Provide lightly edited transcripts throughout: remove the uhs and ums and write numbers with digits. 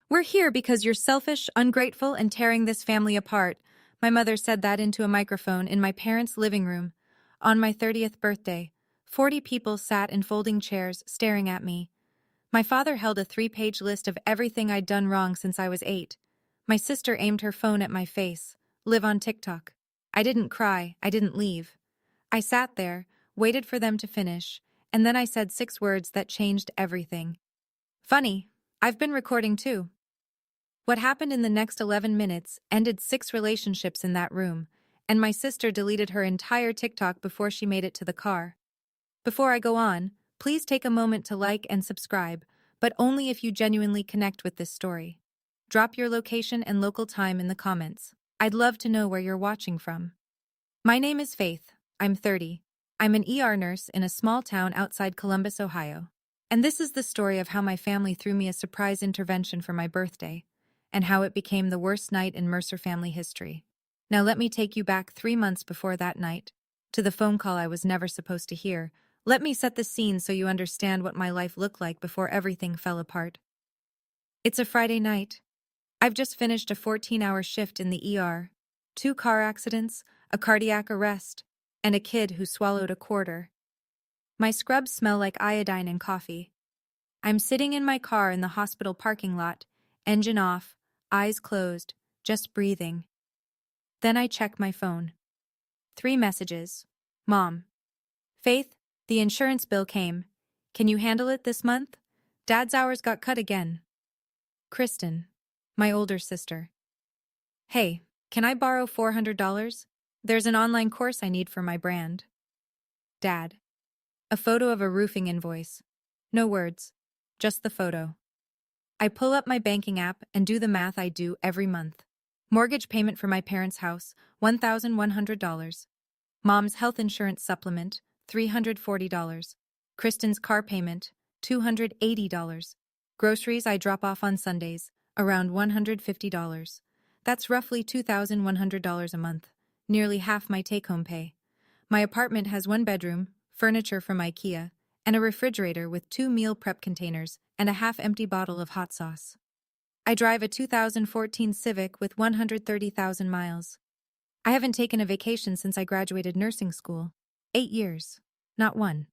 We're here because you're selfish, ungrateful, and tearing this family apart. My mother said that into a microphone in my parents' living room. On my 30th birthday, 40 people sat in folding chairs, staring at me. My father held a 3-page list of everything I'd done wrong since I was 8. My sister aimed her phone at my face. Live on TikTok. I didn't cry, I didn't leave. I sat there, waited for them to finish, and then I said 6 words that changed everything. Funny, I've been recording too. What happened in the next 11 minutes ended 6 relationships in that room, and my sister deleted her entire TikTok before she made it to the car. Before I go on, please take a moment to like and subscribe, but only if you genuinely connect with this story. Drop your location and local time in the comments. I'd love to know where you're watching from. My name is Faith. I'm 30. I'm an ER nurse in a small town outside Columbus, Ohio. And this is the story of how my family threw me a surprise intervention for my birthday, and how it became the worst night in Mercer family history. Now let me take you back 3 months before that night, to the phone call I was never supposed to hear. Let me set the scene so you understand what my life looked like before everything fell apart. It's a Friday night. I've just finished a 14-hour shift in the ER. 2 car accidents, a cardiac arrest, and a kid who swallowed a quarter. My scrubs smell like iodine and coffee. I'm sitting in my car in the hospital parking lot, engine off, eyes closed, just breathing. Then I check my phone. 3 messages. Mom. Faith, the insurance bill came. Can you handle it this month? Dad's hours got cut again. Kristen, my older sister. Hey, can I borrow $400? There's an online course I need for my brand. Dad. A photo of a roofing invoice. No words, just the photo. I pull up my banking app and do the math I do every month. Mortgage payment for my parents' house, $1,100. Mom's health insurance supplement, $340. Kristen's car payment, $280. Groceries I drop off on Sundays, around $150. That's roughly $2,100 a month, nearly half my take-home pay. My apartment has 1 bedroom, furniture from IKEA, and a refrigerator with 2 meal prep containers and a half-empty bottle of hot sauce. I drive a 2014 Civic with 130,000 miles. I haven't taken a vacation since I graduated nursing school. 8 years. Not one.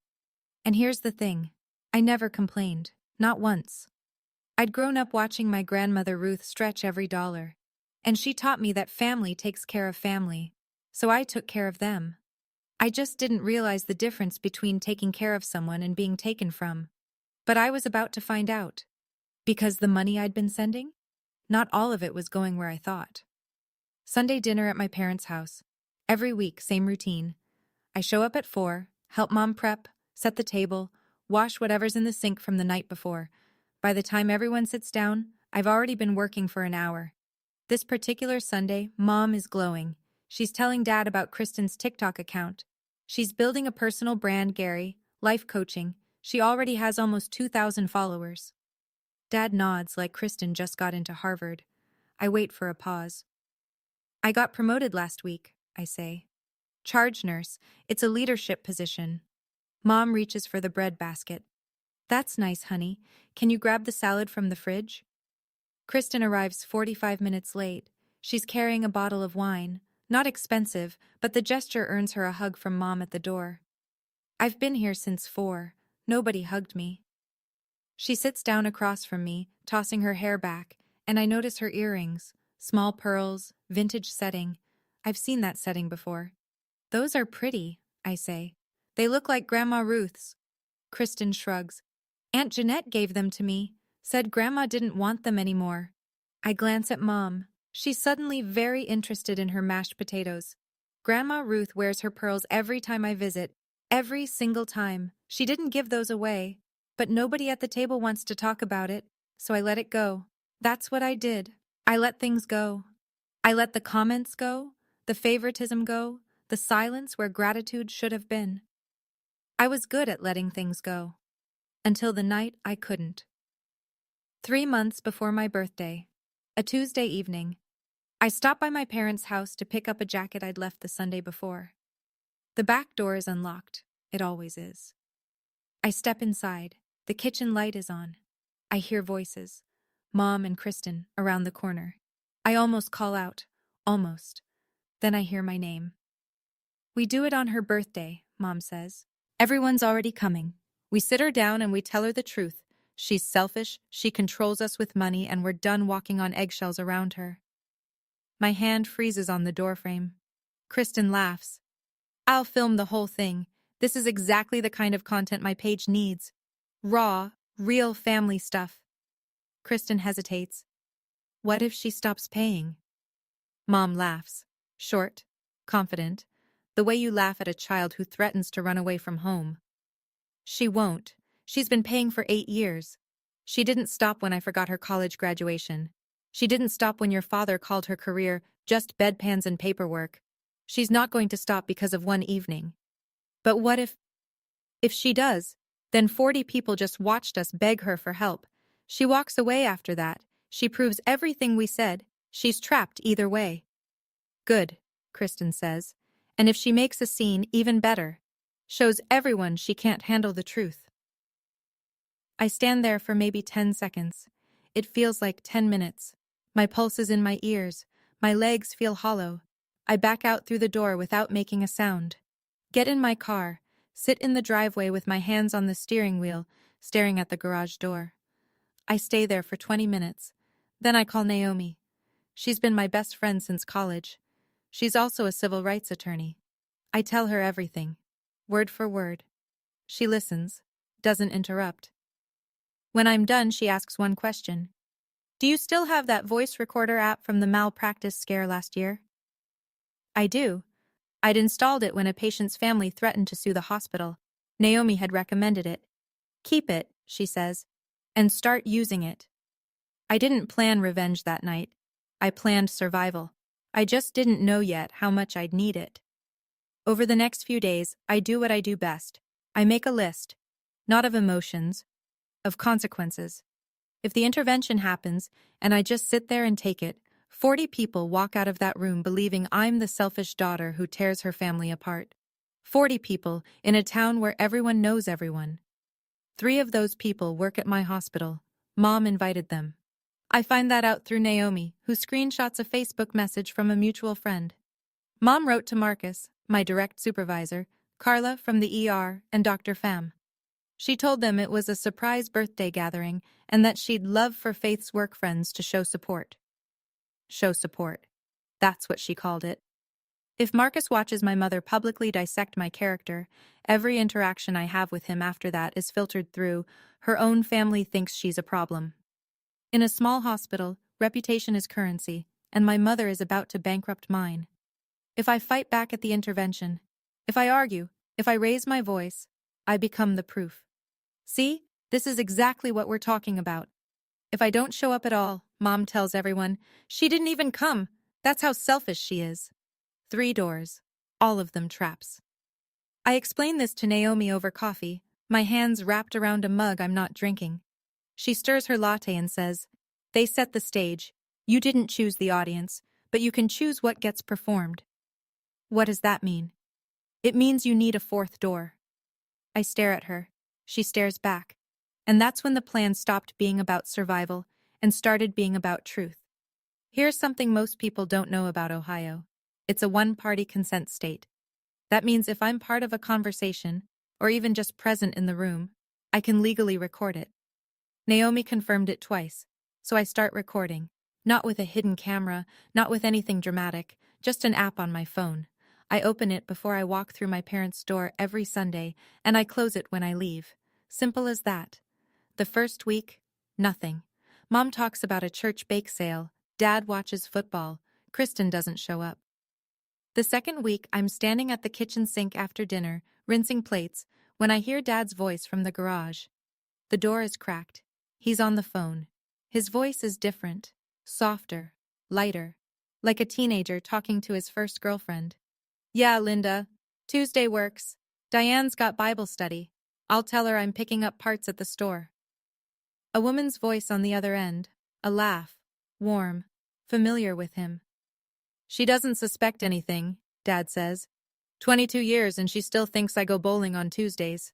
And here's the thing. I never complained. Not once. I'd grown up watching my grandmother Ruth stretch every dollar. And she taught me that family takes care of family. So I took care of them. I just didn't realize the difference between taking care of someone and being taken from. But I was about to find out. Because the money I'd been sending? Not all of it was going where I thought. Sunday dinner at my parents' house. Every week, same routine. I show up at 4, help Mom prep, set the table, wash whatever's in the sink from the night before. By the time everyone sits down, I've already been working for an hour. This particular Sunday, Mom is glowing. She's telling Dad about Kristen's TikTok account. She's building a personal brand, Gary, life coaching. She already has almost 2,000 followers. Dad nods like Kristen just got into Harvard. I wait for a pause. I got promoted last week, I say. Charge nurse, it's a leadership position. Mom reaches for the bread basket. That's nice, honey. Can you grab the salad from the fridge? Kristen arrives 45 minutes late. She's carrying a bottle of wine. Not expensive, but the gesture earns her a hug from Mom at the door. I've been here since 4. Nobody hugged me. She sits down across from me, tossing her hair back, and I notice her earrings. Small pearls, vintage setting. I've seen that setting before. Those are pretty, I say. They look like Grandma Ruth's. Kristen shrugs. Aunt Jeanette gave them to me, said Grandma didn't want them anymore. I glance at Mom. She's suddenly very interested in her mashed potatoes. Grandma Ruth wears her pearls every time I visit. Every single time. She didn't give those away. But nobody at the table wants to talk about it, so I let it go. That's what I did. I let things go. I let the comments go, the favoritism go, the silence where gratitude should have been. I was good at letting things go. Until the night I couldn't. 3 months before my birthday, a Tuesday evening, I stop by my parents' house to pick up a jacket I'd left the Sunday before. The back door is unlocked. It always is. I step inside. The kitchen light is on. I hear voices. Mom and Kristen, around the corner. I almost call out. Almost. Then I hear my name. We do it on her birthday, Mom says. Everyone's already coming. We sit her down and we tell her the truth. She's selfish, she controls us with money, and we're done walking on eggshells around her. My hand freezes on the doorframe. Kristen laughs. I'll film the whole thing. This is exactly the kind of content my page needs. Raw, real family stuff. Kristen hesitates. What if she stops paying? Mom laughs. Short, confident, the way you laugh at a child who threatens to run away from home. She won't. She's been paying for 8 years. She didn't stop when I forgot her college graduation. She didn't stop when your father called her career just bedpans and paperwork. She's not going to stop because of one evening. But what if... If she does, then 40 people just watched us beg her for help. She walks away after that. She proves everything we said. She's trapped either way. Good, Kristen says. And if she makes a scene, even better. Shows everyone she can't handle the truth. I stand there for maybe 10 seconds. It feels like 10 minutes. My pulse is in my ears. My legs feel hollow. I back out through the door without making a sound. Get in my car, sit in the driveway with my hands on the steering wheel, staring at the garage door. I stay there for 20 minutes. Then I call Naomi. She's been my best friend since college. She's also a civil rights attorney. I tell her everything, word for word. She listens, doesn't interrupt. When I'm done, she asks one question. Do you still have that voice recorder app from the malpractice scare last year? I do. I'd installed it when a patient's family threatened to sue the hospital. Naomi had recommended it. Keep it, she says, and start using it. I didn't plan revenge that night. I planned survival. I just didn't know yet how much I'd need it. Over the next few days, I do what I do best. I make a list, not of emotions, of consequences. If the intervention happens, and I just sit there and take it, 40 people walk out of that room believing I'm the selfish daughter who tears her family apart. 40 people in a town where everyone knows everyone. 3 of those people work at my hospital. Mom invited them. I find that out through Naomi, who screenshots a Facebook message from a mutual friend. Mom wrote to Marcus, my direct supervisor, Carla from the ER, and Dr. Pham. She told them it was a surprise birthday gathering and that she'd love for Faith's work friends to show support. Show support. That's what she called it. If Marcus watches my mother publicly dissect my character, every interaction I have with him after that is filtered through, her own family thinks she's a problem. In a small hospital, reputation is currency, and my mother is about to bankrupt mine. If I fight back at the intervention, if I argue, if I raise my voice, I become the proof. See, this is exactly what we're talking about. If I don't show up at all, Mom tells everyone, she didn't even come. That's how selfish she is. 3 doors, all of them traps. I explain this to Naomi over coffee, my hands wrapped around a mug I'm not drinking. She stirs her latte and says, they set the stage. You didn't choose the audience, but you can choose what gets performed. What does that mean? It means you need a 4th door. I stare at her. She stares back. And that's when the plan stopped being about survival and started being about truth. Here's something most people don't know about Ohio. It's a one-party consent state. That means if I'm part of a conversation, or even just present in the room, I can legally record it. Naomi confirmed it twice, so I start recording. Not with a hidden camera, not with anything dramatic, just an app on my phone. I open it before I walk through my parents' door every Sunday, and I close it when I leave. Simple as that. The first week, nothing. Mom talks about a church bake sale. Dad watches football. Kristen doesn't show up. The second week, I'm standing at the kitchen sink after dinner, rinsing plates, when I hear Dad's voice from the garage. The door is cracked. He's on the phone. His voice is different, softer, lighter, like a teenager talking to his first girlfriend. Yeah, Linda. Tuesday works. Diane's got Bible study. I'll tell her I'm picking up parts at the store. A woman's voice on the other end, a laugh, warm, familiar with him. She doesn't suspect anything, Dad says. 22 years and she still thinks I go bowling on Tuesdays.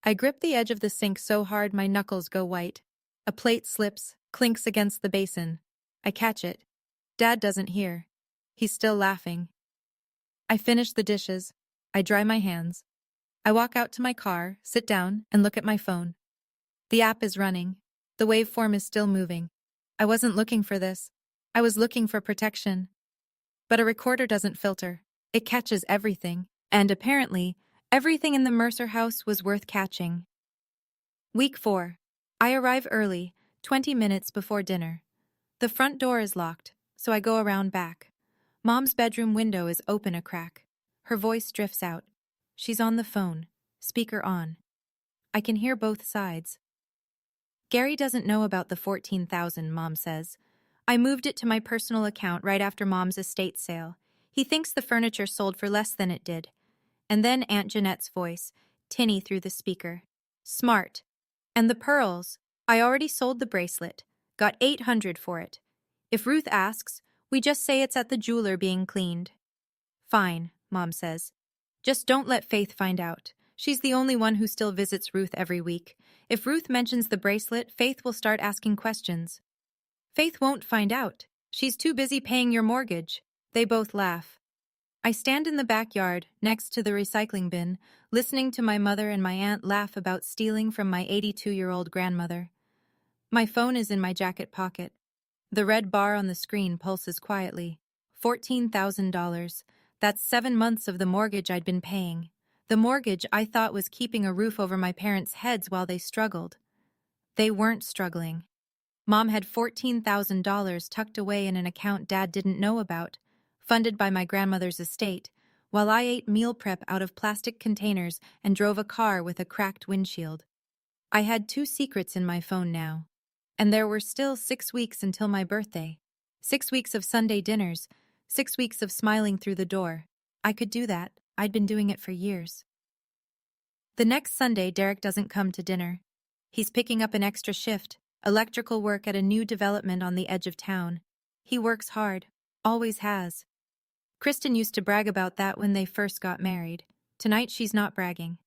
I grip the edge of the sink so hard my knuckles go white. A plate slips, Clinks against the basin. I catch it. Dad doesn't hear. He's still laughing. I finish the dishes. I dry my hands. I walk out to my car, sit down, and look at my phone. The app is running. The waveform is still moving. I wasn't looking for this. I was looking for protection. But a recorder doesn't filter. It catches everything. And apparently, everything in the Mercer house was worth catching. Week 4. I arrive early, 20 minutes before dinner. The front door is locked, so I go around back. Mom's bedroom window is open a crack. Her voice drifts out. She's on the phone, speaker on. I can hear both sides. Gary doesn't know about the $14,000, Mom says. I moved it to my personal account right after Mom's estate sale. He thinks the furniture sold for less than it did. And then Aunt Jeanette's voice, tinny through the speaker. Smart. And the pearls. I already sold the bracelet. Got $800 for it. If Ruth asks, we just say it's at the jeweler being cleaned. Fine, Mom says. Just don't let Faith find out. She's the only one who still visits Ruth every week. If Ruth mentions the bracelet, Faith will start asking questions. Faith won't find out. She's too busy paying your mortgage. They both laugh. I stand in the backyard, next to the recycling bin, listening to my mother and my aunt laugh about stealing from my 82-year-old grandmother. My phone is in my jacket pocket. The red bar on the screen pulses quietly. $14,000. That's 7 months of the mortgage I'd been paying. The mortgage I thought was keeping a roof over my parents' heads while they struggled. They weren't struggling. Mom had $14,000 tucked away in an account Dad didn't know about, funded by my grandmother's estate, while I ate meal prep out of plastic containers and drove a car with a cracked windshield. I had 2 secrets in my phone now. And there were still 6 weeks until my birthday. 6 weeks of Sunday dinners, 6 weeks of smiling through the door. I could do that. I'd been doing it for years. The next Sunday, Derek doesn't come to dinner. He's picking up an extra shift, electrical work at a new development on the edge of town. He works hard, always has. Kristen used to brag about that when they first got married. Tonight she's not bragging.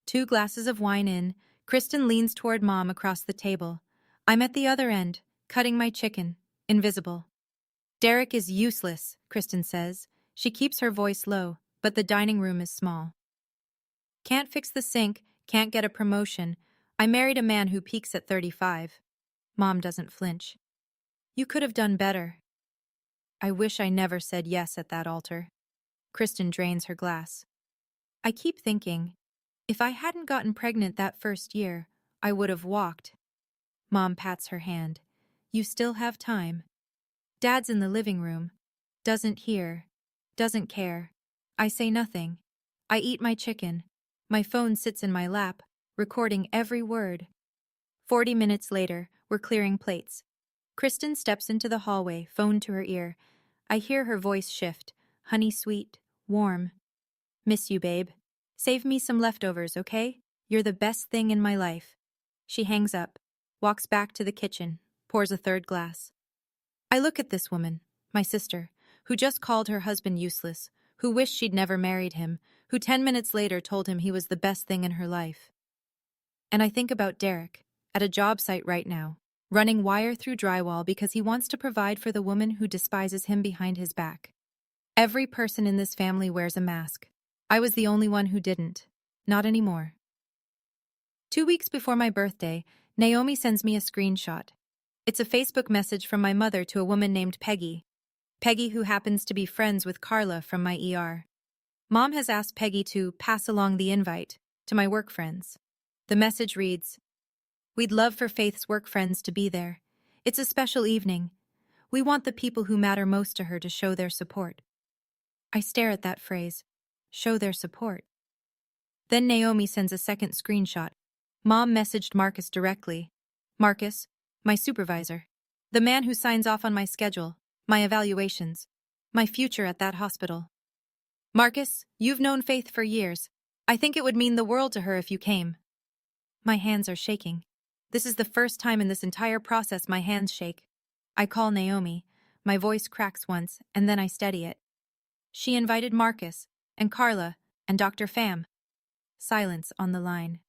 2 glasses of wine in, Kristen leans toward Mom across the table. I'm at the other end, cutting my chicken, invisible. Derek is useless, Kristen says. She keeps her voice low, but the dining room is small. Can't fix the sink, can't get a promotion. I married a man who peaks at 35. Mom doesn't flinch. You could have done better. I wish I never said yes at that altar. Kristen drains her glass. I keep thinking, if I hadn't gotten pregnant that first year, I would have walked. Mom pats her hand. You still have time. Dad's in the living room. Doesn't hear. Doesn't care. I say nothing. I eat my chicken. My phone sits in my lap, recording every word. 40 minutes later, we're clearing plates. Kristen steps into the hallway, phone to her ear. I hear her voice shift, honey sweet, warm. Miss you, babe. Save me some leftovers, okay? You're the best thing in my life. She hangs up, walks back to the kitchen, pours a 3rd glass. I look at this woman, my sister, who just called her husband useless, who wished she'd never married him, who 10 minutes later told him he was the best thing in her life. And I think about Derek, at a job site right now, running wire through drywall because he wants to provide for the woman who despises him behind his back. Every person in this family wears a mask. I was the only one who didn't. Not anymore. 2 weeks before my birthday, Naomi sends me a screenshot. It's a Facebook message from my mother to a woman named Peggy. Peggy, who happens to be friends with Carla from my ER. Mom has asked Peggy to pass along the invite to my work friends. The message reads, "We'd love for Faith's work friends to be there. It's a special evening. We want the people who matter most to her to show their support." I stare at that phrase, show their support. Then Naomi sends a second screenshot. Mom messaged Marcus directly. Marcus, my supervisor. The man who signs off on my schedule, my evaluations, my future at that hospital. Marcus, you've known Faith for years. I think it would mean the world to her if you came. My hands are shaking. This is the first time in this entire process my hands shake. I call Naomi. My voice cracks once, and then I steady it. She invited Marcus, and Carla, and Dr. Pham. Silence on the line.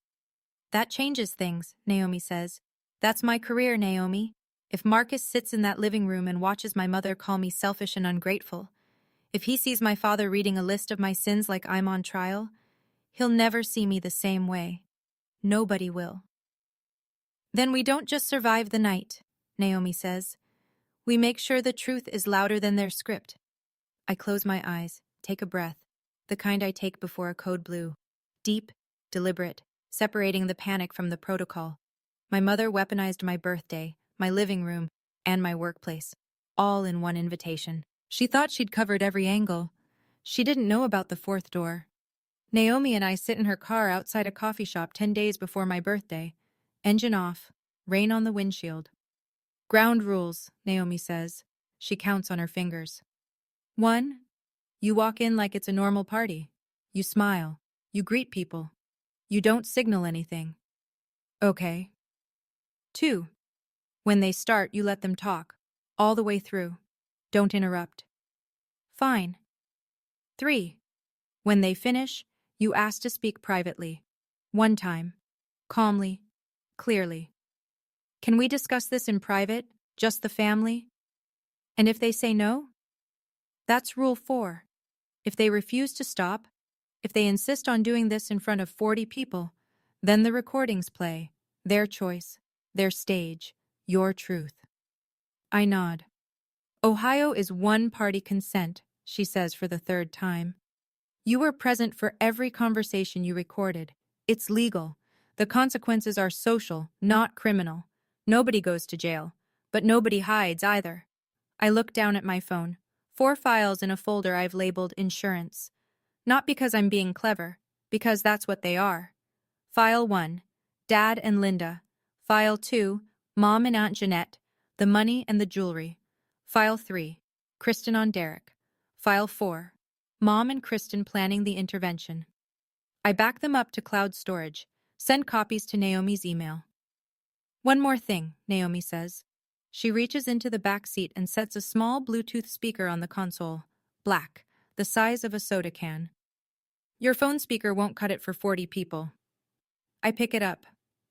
That changes things, Naomi says. That's my career, Naomi. If Marcus sits in that living room and watches my mother call me selfish and ungrateful, if he sees my father reading a list of my sins like I'm on trial, he'll never see me the same way. Nobody will. Then we don't just survive the night, Naomi says. We make sure the truth is louder than their script. I close my eyes, take a breath, the kind I take before a code blue. Deep, deliberate, separating the panic from the protocol. My mother weaponized my birthday, my living room, and my workplace, all in one invitation. She thought she'd covered every angle. She didn't know about the fourth door. Naomi and I sit in her car outside a coffee shop 10 days before my birthday. Engine off, rain on the windshield. Ground rules, Naomi says. She counts on her fingers. 1. You walk in like it's a normal party. You smile. You greet people. You don't signal anything. Okay. 2. When they start, you let them talk. All the way through. Don't interrupt. Fine. 3. When they finish, you ask to speak privately. One time. Calmly. Clearly. Can we discuss this in private? Just the family? And if they say no? That's rule 4. If they refuse to stop, if they insist on doing this in front of 40 people, then the recordings play. Their choice. Their stage. Your truth. I nod. Ohio is one-party consent, she says for the third time. You were present for every conversation you recorded. It's legal. The consequences are social, not criminal. Nobody goes to jail, but nobody hides either. I look down at my phone. 4 files in a folder I've labeled insurance. Not because I'm being clever, because that's what they are. File 1, Dad and Linda. File 2, Mom and Aunt Jeanette, the money and the jewelry. File 3, Kristen on Derek. File 4, Mom and Kristen planning the intervention. I back them up to cloud storage, send copies to Naomi's email. One more thing, Naomi says. She reaches into the back seat and sets a small Bluetooth speaker on the console, black, the size of a soda can. Your phone speaker won't cut it for 40 people. I pick it up.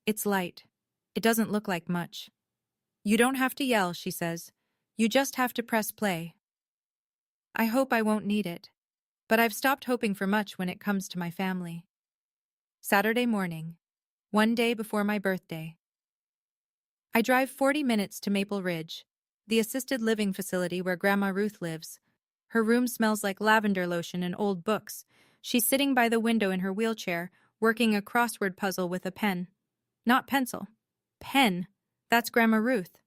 It's light. It doesn't look like much. You don't have to yell, she says. You just have to press play. I hope I won't need it, but I've stopped hoping for much when it comes to my family. Saturday morning, one day before my birthday. I drive 40 minutes to Maple Ridge, the assisted living facility where Grandma Ruth lives. Her room smells like lavender lotion and old books. She's sitting by the window in her wheelchair, working a crossword puzzle with a pen. Not pencil. Pen. That's Grandma Ruth.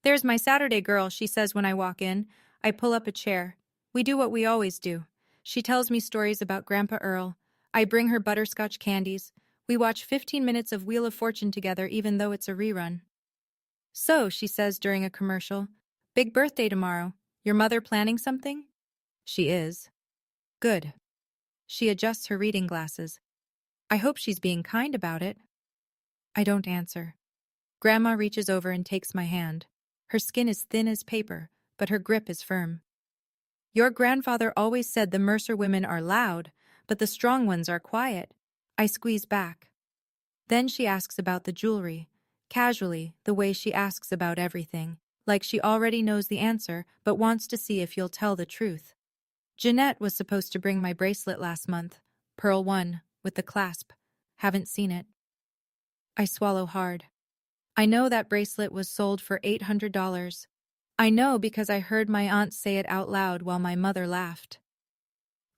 There's my Saturday girl, she says when I walk in. I pull up a chair. We do what we always do. She tells me stories about Grandpa Earl. I bring her butterscotch candies. We watch 15 minutes of Wheel of Fortune together even though it's a rerun. So, she says during a commercial, big birthday tomorrow. Your mother planning something? She is. Good. She adjusts her reading glasses. I hope she's being kind about it. I don't answer. Grandma reaches over and takes my hand. Her skin is thin as paper, but her grip is firm. Your grandfather always said the Mercer women are loud, but the strong ones are quiet. I squeeze back. Then she asks about the jewelry, casually, the way she asks about everything, like she already knows the answer but wants to see if you'll tell the truth. Jeanette was supposed to bring my bracelet last month, Pearl 1, with the clasp. Haven't seen it. I swallow hard. I know that bracelet was sold for $800. I know because I heard my aunt say it out loud while my mother laughed.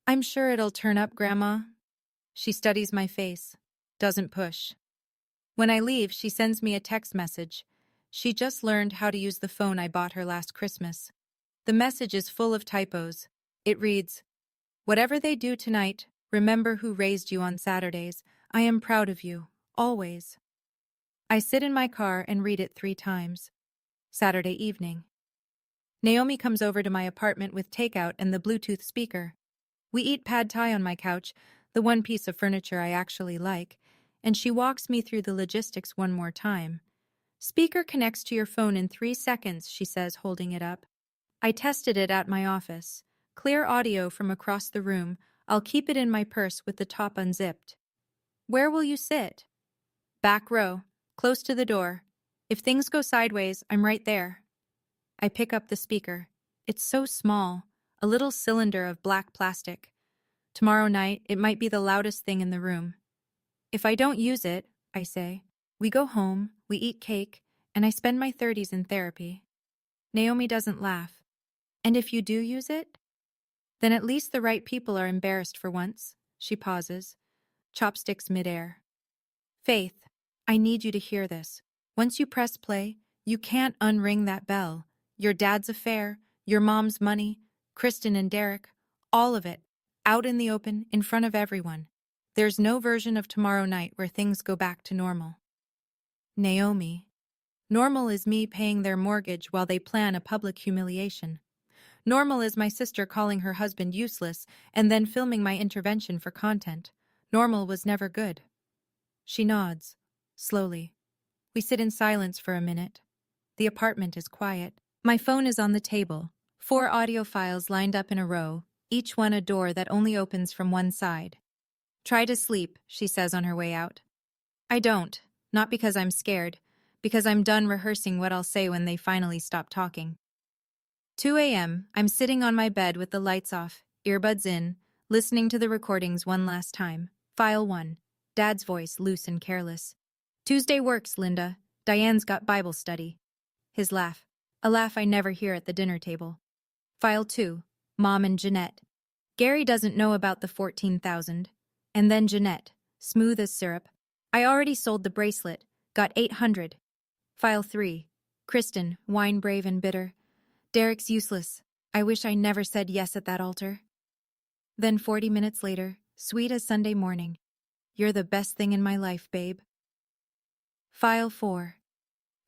I'm sure it'll turn up, Grandma. She studies my face, doesn't push. When I leave, she sends me a text message. She just learned how to use the phone I bought her last Christmas. The message is full of typos. It reads, "Whatever they do tonight, remember who raised you on Saturdays. I am proud of you, always." I sit in my car and read it 3 times. Saturday evening. Naomi comes over to my apartment with takeout and the Bluetooth speaker. We eat pad thai on my couch, the one piece of furniture I actually like, and she walks me through the logistics one more time. Speaker connects to your phone in 3 seconds, she says, holding it up. I tested it at my office. Clear audio from across the room. I'll keep it in my purse with the top unzipped. Where will you sit? Back row, close to the door. If things go sideways, I'm right there. I pick up the speaker. It's so small, a little cylinder of black plastic. Tomorrow night, it might be the loudest thing in the room. If I don't use it, I say, we go home, we eat cake, and I spend my 30s in therapy. Naomi doesn't laugh. And if you do use it? Then at least the right people are embarrassed for once. She pauses, chopsticks midair. Faith, I need you to hear this. Once you press play, you can't unring that bell. Your dad's affair, your mom's money, Kristen and Derek, all of it, out in the open, in front of everyone. There's no version of tomorrow night where things go back to normal. Naomi. Normal is me paying their mortgage while they plan a public humiliation. Normal is my sister calling her husband useless and then filming my intervention for content. Normal was never good. She nods, slowly. We sit in silence for a minute. The apartment is quiet. My phone is on the table. 4 audio files lined up in a row, each one a door that only opens from one side. Try to sleep, she says on her way out. I don't, not because I'm scared, because I'm done rehearsing what I'll say when they finally stop talking. 2 a.m., I'm sitting on my bed with the lights off, earbuds in, listening to the recordings one last time. File 1. Dad's voice, loose and careless. Tuesday works, Linda. Diane's got Bible study. His laugh. A laugh I never hear at the dinner table. File 2. Mom and Jeanette. Gary doesn't know about the 14,000. And then Jeanette, smooth as syrup. I already sold the bracelet, got 800. File 3. Kristen, wine brave and bitter. Derek's useless. I wish I never said yes at that altar. Then 40 minutes later, sweet as Sunday morning. You're the best thing in my life, babe. File 4.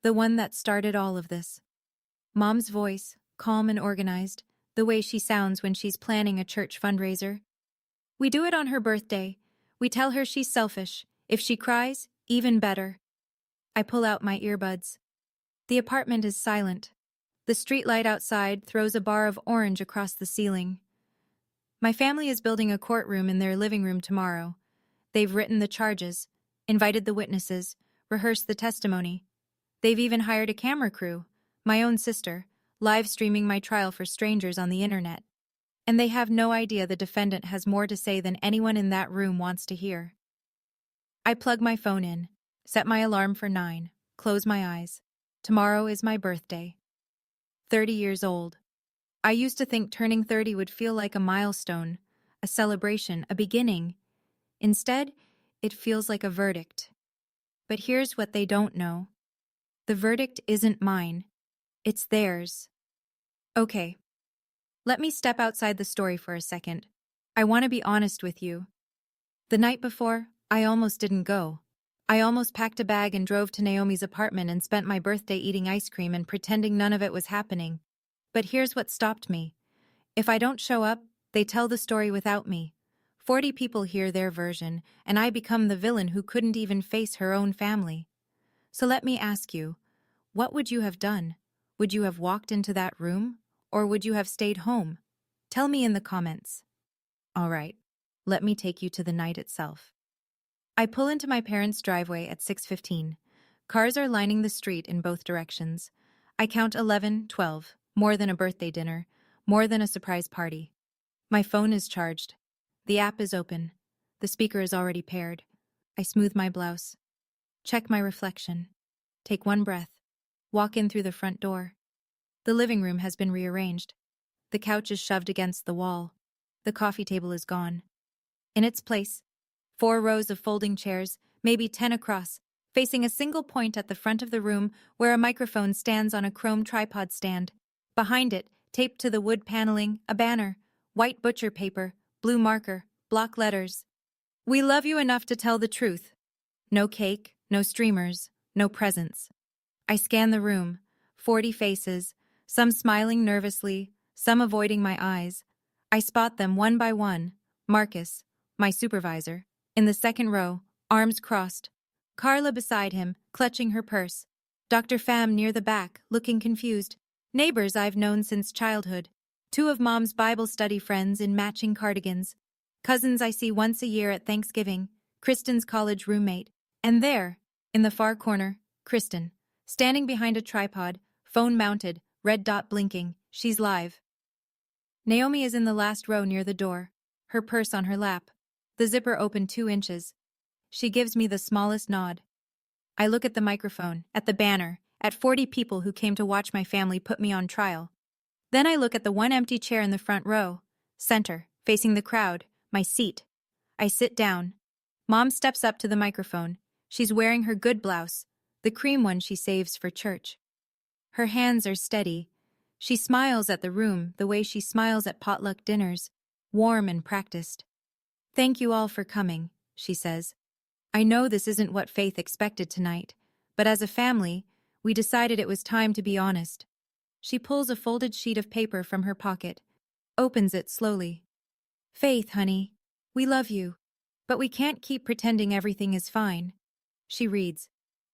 The one that started all of this. Mom's voice, calm and organized, the way she sounds when she's planning a church fundraiser. We do it on her birthday. We tell her she's selfish. If she cries, even better. I pull out my earbuds. The apartment is silent. The streetlight outside throws a bar of orange across the ceiling. My family is building a courtroom in their living room tomorrow. They've written the charges, invited the witnesses, rehearsed the testimony. They've even hired a camera crew, my own sister, live streaming my trial for strangers on the internet. And they have no idea the defendant has more to say than anyone in that room wants to hear. I plug my phone in, set my alarm for 9, close my eyes. Tomorrow is my birthday. 30 years old. I used to think turning 30 would feel like a milestone, a celebration, a beginning. Instead, it feels like a verdict. But here's what they don't know. The verdict isn't mine. It's theirs. Okay. Let me step outside the story for a second. I want to be honest with you. The night before, I almost didn't go. I almost packed a bag and drove to Naomi's apartment and spent my birthday eating ice cream and pretending none of it was happening. But here's what stopped me. If I don't show up, they tell the story without me. 40 people hear their version, and I become the villain who couldn't even face her own family. So let me ask you, what would you have done? Would you have walked into that room? Or would you have stayed home? Tell me in the comments. All right, let me take you to the night itself. I pull into my parents' driveway at 6:15. Cars are lining the street in both directions. I count 11, 12, more than a birthday dinner, more than a surprise party. My phone is charged. The app is open. The speaker is already paired. I smooth my blouse. Check my reflection. Take one breath. Walk in through the front door. The living room has been rearranged. The couch is shoved against the wall. The coffee table is gone. In its place, 4 rows of folding chairs, maybe 10 across, facing a single point at the front of the room where a microphone stands on a chrome tripod stand. Behind it, taped to the wood paneling, a banner, white butcher paper, blue marker, block letters. We love you enough to tell the truth. No cake, no streamers, no presents. I scan the room, 40 faces, some smiling nervously, some avoiding my eyes. I spot them one by one. Marcus, my supervisor, in the second row, arms crossed. Carla beside him, clutching her purse. Dr. Pham near the back, looking confused. Neighbors I've known since childhood. 2 of Mom's Bible study friends in matching cardigans. Cousins I see once a year at Thanksgiving. Kristen's college roommate. And there, in the far corner, Kristen, Standing behind a tripod, phone mounted, red dot blinking, she's live. Naomi is in the last row near the door, her purse on her lap. The zipper open 2 inches. She gives me the smallest nod. I look at the microphone, at the banner, at 40 people who came to watch my family put me on trial. Then I look at the one empty chair in the front row, center, facing the crowd, my seat. I sit down. Mom steps up to the microphone. She's wearing her good blouse, the cream one she saves for church. Her hands are steady. She smiles at the room the way she smiles at potluck dinners, warm and practiced. "Thank you all for coming," she says. "I know this isn't what Faith expected tonight, but as a family, we decided it was time to be honest." She pulls a folded sheet of paper from her pocket, opens it slowly. "Faith, honey, we love you, but we can't keep pretending everything is fine." She reads.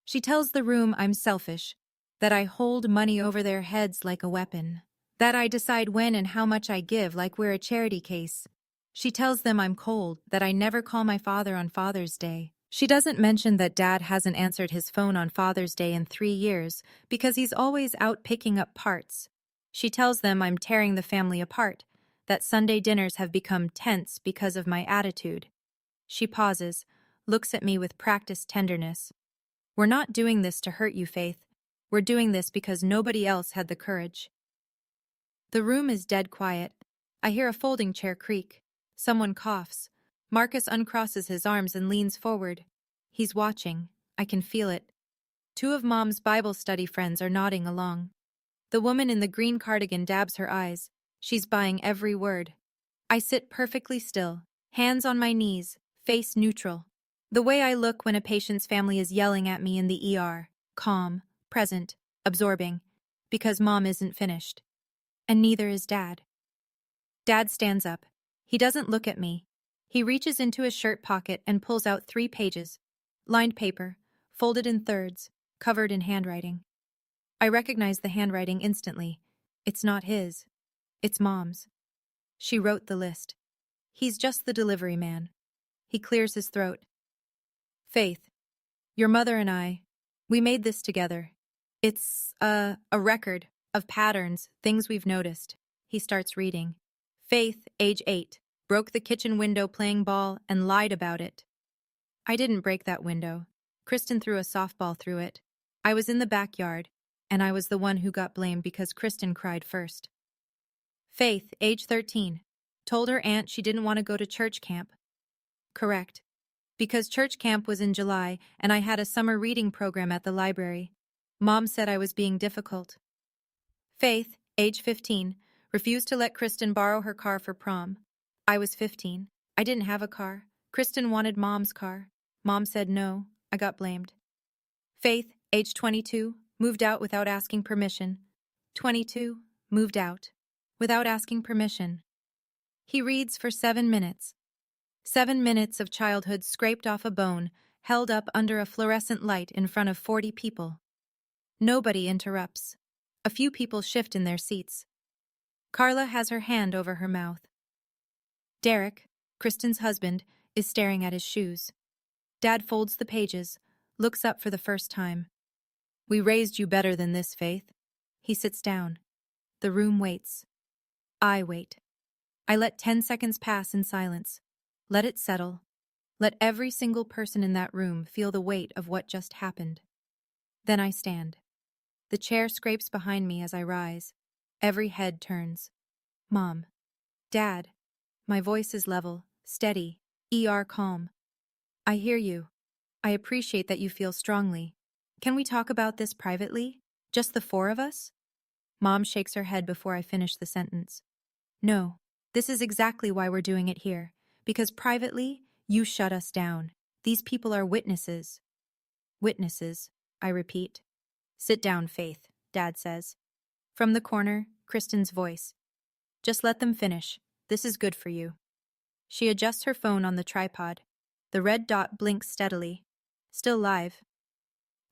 She tells the room I'm selfish, that I hold money over their heads like a weapon, that I decide when and how much I give like we're a charity case. She tells them I'm cold, that I never call my father on Father's Day. She doesn't mention that Dad hasn't answered his phone on Father's Day in 3 years because he's always out picking up parts. She tells them I'm tearing the family apart, that Sunday dinners have become tense because of my attitude. She pauses, looks at me with practiced tenderness. "We're not doing this to hurt you, Faith. We're doing this because nobody else had the courage." The room is dead quiet. I hear a folding chair creak. Someone coughs. Marcus uncrosses his arms and leans forward. He's watching. I can feel it. 2 of Mom's Bible study friends are nodding along. The woman in the green cardigan dabs her eyes. She's buying every word. I sit perfectly still, hands on my knees, face neutral. The way I look when a patient's family is yelling at me in the ER, calm, present, absorbing, because Mom isn't finished. And neither is Dad. Dad stands up. He doesn't look at me. He reaches into his shirt pocket and pulls out 3 pages, lined paper, folded in thirds, covered in handwriting. I recognize the handwriting instantly. It's not his. It's Mom's. She wrote the list. He's just the delivery man. He clears his throat. "Faith, your mother and I, we made this together. It's a record of patterns, things we've noticed." He starts reading. "Faith, age 8, broke the kitchen window playing ball and lied about it." I didn't break that window. Kristen threw a softball through it. I was in the backyard, and I was the one who got blamed because Kristen cried first. "Faith, age 13, told her aunt she didn't want to go to church camp." Correct. Because church camp was in July and I had a summer reading program at the library. Mom said I was being difficult. "Faith, age 15, refused to let Kristen borrow her car for prom." I was 15. I didn't have a car. Kristen wanted Mom's car. Mom said no. I got blamed. "Faith, age 22, moved out without asking permission." 22, moved out. Without asking permission. He reads for 7 minutes. 7 minutes of childhood scraped off a bone, held up under a fluorescent light in front of 40 people. Nobody interrupts. A few people shift in their seats. Carla has her hand over her mouth. Derek, Kristen's husband, is staring at his shoes. Dad folds the pages, looks up for the first time. "We raised you better than this, Faith." He sits down. The room waits. I wait. I let 10 seconds pass in silence. Let it settle. Let every single person in that room feel the weight of what just happened. Then I stand. The chair scrapes behind me as I rise. Every head turns. Mom. Dad. My voice is level, steady, calm. "I hear you. I appreciate that you feel strongly. Can we talk about this privately? Just the 4 of us?" Mom shakes her head before I finish the sentence. "No, this is exactly why we're doing it here. Because privately, you shut us down. These people are witnesses." "Witnesses," I repeat. "Sit down, Faith," Dad says. From the corner, Kristen's voice. "Just let them finish. This is good for you." She adjusts her phone on the tripod. The red dot blinks steadily. Still live.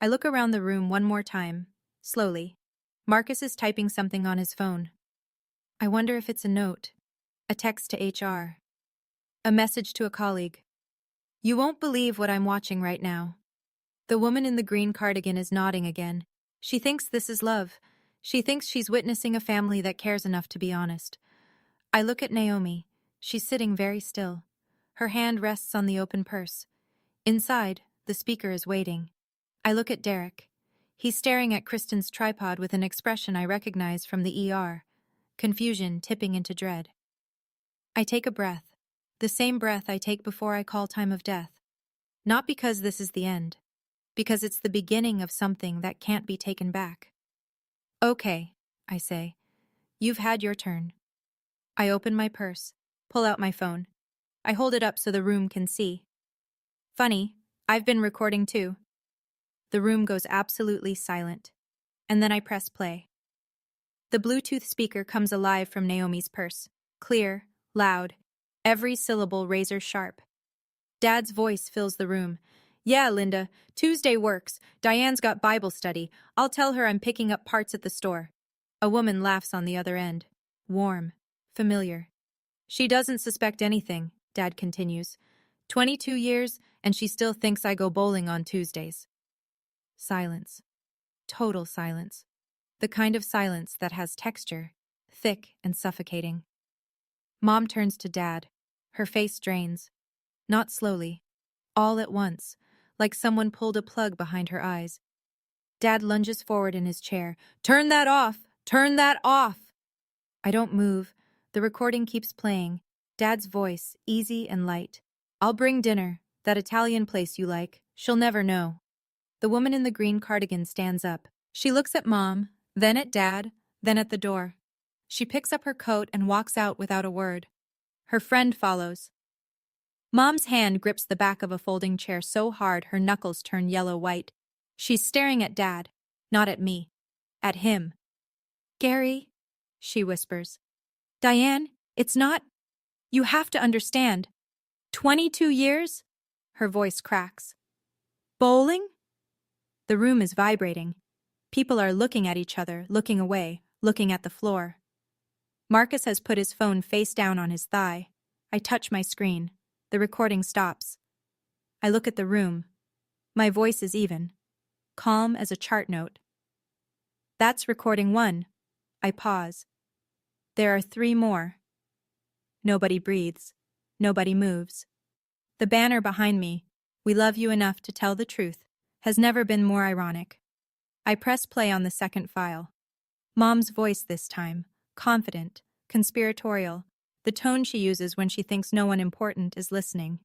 I look around the room one more time, slowly. Marcus is typing something on his phone. I wonder if it's a note. A text to HR. A message to a colleague. "You won't believe what I'm watching right now." The woman in the green cardigan is nodding again. She thinks this is love. She thinks she's witnessing a family that cares enough to be honest. I look at Naomi. She's sitting very still. Her hand rests on the open purse. Inside, the speaker is waiting. I look at Derek. He's staring at Kristen's tripod with an expression I recognize from the ER. Confusion tipping into dread. I take a breath. The same breath I take before I call time of death. Not because this is the end. Because it's the beginning of something that can't be taken back. Okay, I say. You've had your turn. I open my purse, pull out my phone. I hold it up so the room can see. Funny, I've been recording too. The room goes absolutely silent. And then I press play. The Bluetooth speaker comes alive from Naomi's purse. Clear, loud, every syllable razor sharp. Dad's voice fills the room. Yeah, Linda, Tuesday works. Diane's got Bible study. I'll tell her I'm picking up parts at the store. A woman laughs on the other end. Warm, familiar. She doesn't suspect anything, Dad continues. 22 years, and she still thinks I go bowling on Tuesdays. Silence. Total silence. The kind of silence that has texture, thick and suffocating. Mom turns to Dad. Her face drains. Not slowly. All at once, like someone pulled a plug behind her eyes. Dad lunges forward in his chair. Turn that off! Turn that off! I don't move. The recording keeps playing. Dad's voice, easy and light. I'll bring dinner, that Italian place you like. She'll never know. The woman in the green cardigan stands up. She looks at Mom, then at Dad, then at the door. She picks up her coat and walks out without a word. Her friend follows. Mom's hand grips the back of a folding chair so hard her knuckles turn yellow-white. She's staring at Dad, not at me. At him. Gary, she whispers. Diane, it's not... You have to understand. 22 years? Her voice cracks. Bowling? The room is vibrating. People are looking at each other, looking away, looking at the floor. Marcus has put his phone face down on his thigh. I touch my screen. The recording stops. I look at the room. My voice is even, calm as a chart note. That's recording 1. I pause. There are 3 more. Nobody breathes. Nobody moves. The banner behind me, "We love you enough to tell the truth," has never been more ironic. I press play on the second file. Mom's voice this time, confident, conspiratorial, the tone she uses when she thinks no one important is listening.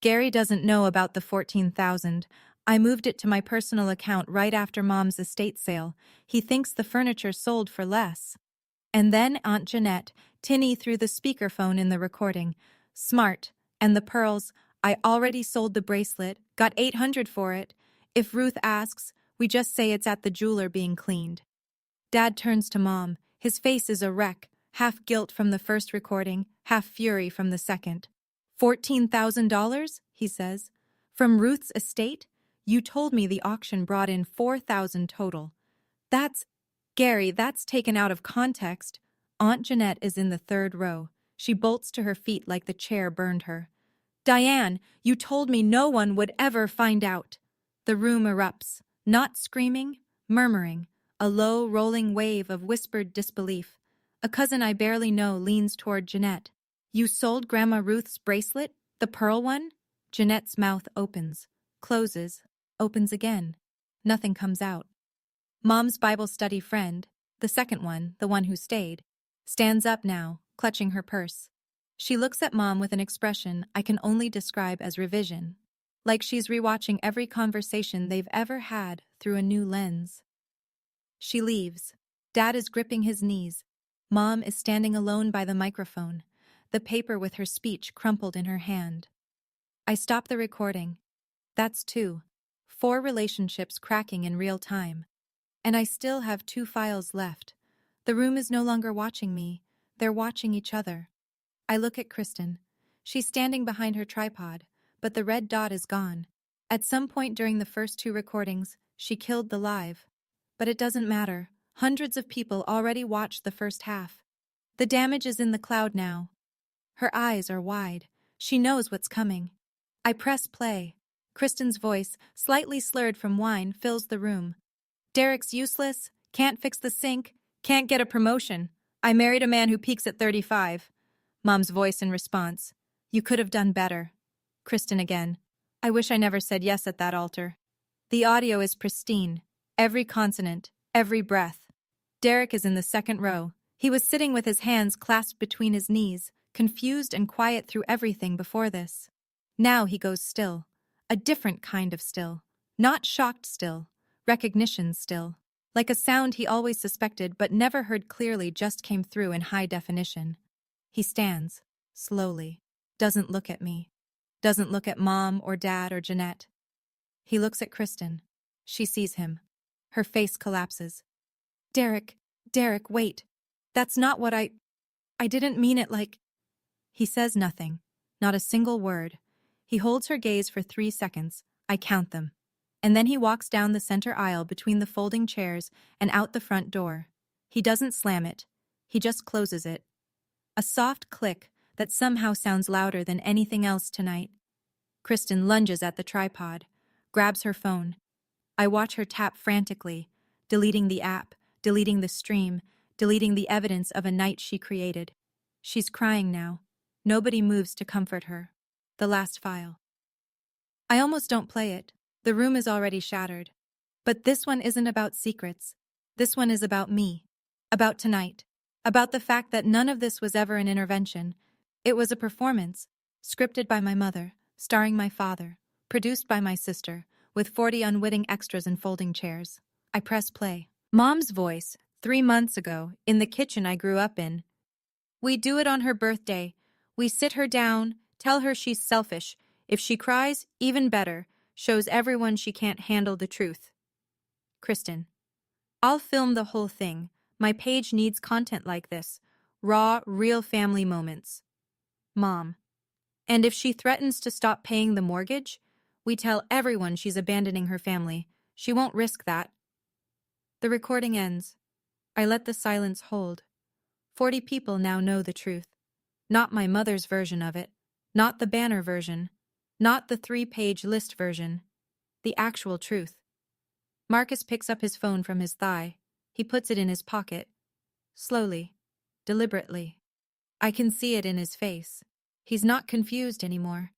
Gary doesn't know about the $14,000. I moved it to my personal account right after Mom's estate sale. He thinks the furniture sold for less. And then Aunt Jeanette, tinny through the speakerphone in the recording. Smart. And the pearls, I already sold the bracelet, got $800 for it. If Ruth asks, we just say it's at the jeweler being cleaned. Dad turns to Mom. His face is a wreck, half guilt from the first recording, half fury from the second. $14,000, he says. From Ruth's estate? You told me the auction brought in $4,000 total. Gary, that's taken out of context. Aunt Jeanette is in the 3rd row. She bolts to her feet like the chair burned her. Diane, you told me no one would ever find out. The room erupts, not screaming, murmuring, a low, rolling wave of whispered disbelief. A cousin I barely know leans toward Jeanette. You sold Grandma Ruth's bracelet? The pearl one? Jeanette's mouth opens, closes, opens again. Nothing comes out. Mom's Bible study friend, the second one, the one who stayed, stands up now, clutching her purse. She looks at Mom with an expression I can only describe as revision, like she's rewatching every conversation they've ever had through a new lens. She leaves. Dad is gripping his knees. Mom is standing alone by the microphone, the paper with her speech crumpled in her hand. I stop the recording. That's 2. 4 relationships cracking in real time. And I still have 2 files left. The room is no longer watching me. They're watching each other. I look at Kristen. She's standing behind her tripod, but the red dot is gone. At some point during the first 2 recordings, she killed the live. But it doesn't matter. Hundreds of people already watched the first half. The damage is in the cloud now. Her eyes are wide. She knows what's coming. I press play. Kristen's voice, slightly slurred from wine, fills the room. Derek's useless, can't fix the sink, can't get a promotion. I married a man who peaks at 35. Mom's voice in response. You could have done better. Kristen again. I wish I never said yes at that altar. The audio is pristine. Every consonant, every breath. Derek is in the second row. He was sitting with his hands clasped between his knees, confused and quiet through everything before this. Now he goes still. A different kind of still. Not shocked still. Recognition still. Like a sound he always suspected but never heard clearly just came through in high definition. He stands, slowly. Doesn't look at me. Doesn't look at Mom or Dad or Jeanette. He looks at Kristen. She sees him. Her face collapses. Derek, wait. That's not what I didn't mean it like... He says nothing. Not a single word. He holds her gaze for 3 seconds. I count them. And then he walks down the center aisle between the folding chairs and out the front door. He doesn't slam it. He just closes it. A soft click that somehow sounds louder than anything else tonight. Kristen lunges at the tripod, grabs her phone. I watch her tap frantically, deleting the app, deleting the stream, deleting the evidence of a night she created. She's crying now. Nobody moves to comfort her. The last file. I almost don't play it. The room is already shattered. But this one isn't about secrets. This one is about me. About tonight. About the fact that none of this was ever an intervention. It was a performance, scripted by my mother, starring my father, produced by my sister, with 40 unwitting extras and folding chairs. I press play. Mom's voice, 3 months ago, in the kitchen I grew up in. We do it on her birthday. We sit her down, tell her she's selfish. If she cries, even better, shows everyone she can't handle the truth. Kristen. I'll film the whole thing. My page needs content like this. Raw, real family moments. Mom. And if she threatens to stop paying the mortgage, we tell everyone she's abandoning her family. She won't risk that. The recording ends. I let the silence hold. 40 people now know the truth. Not my mother's version of it. Not the banner version. Not the 3-page list version. The actual truth. Marcus picks up his phone from his thigh. He puts it in his pocket. Slowly. Deliberately. I can see it in his face. He's not confused anymore.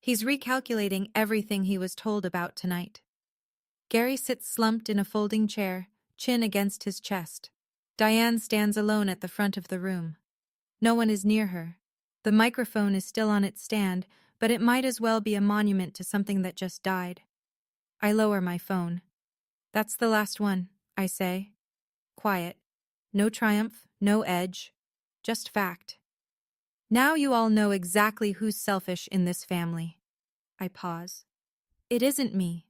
He's recalculating everything he was told about tonight. Gary sits slumped in a folding chair, chin against his chest. Diane stands alone at the front of the room. No one is near her. The microphone is still on its stand, but it might as well be a monument to something that just died. I lower my phone. That's the last one, I say. Quiet. No triumph, no edge. Just fact. Now you all know exactly who's selfish in this family. I pause. It isn't me.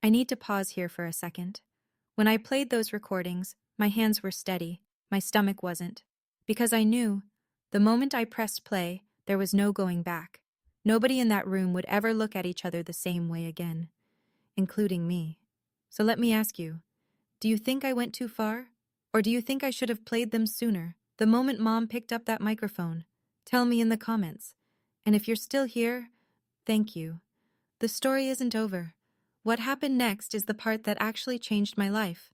I need to pause here for a second. When I played those recordings, my hands were steady, my stomach wasn't. Because I knew, the moment I pressed play, there was no going back. Nobody in that room would ever look at each other the same way again. Including me. So let me ask you, do you think I went too far? Or do you think I should have played them sooner, the moment Mom picked up that microphone? Tell me in the comments. And if you're still here, thank you. The story isn't over. What happened next is the part that actually changed my life.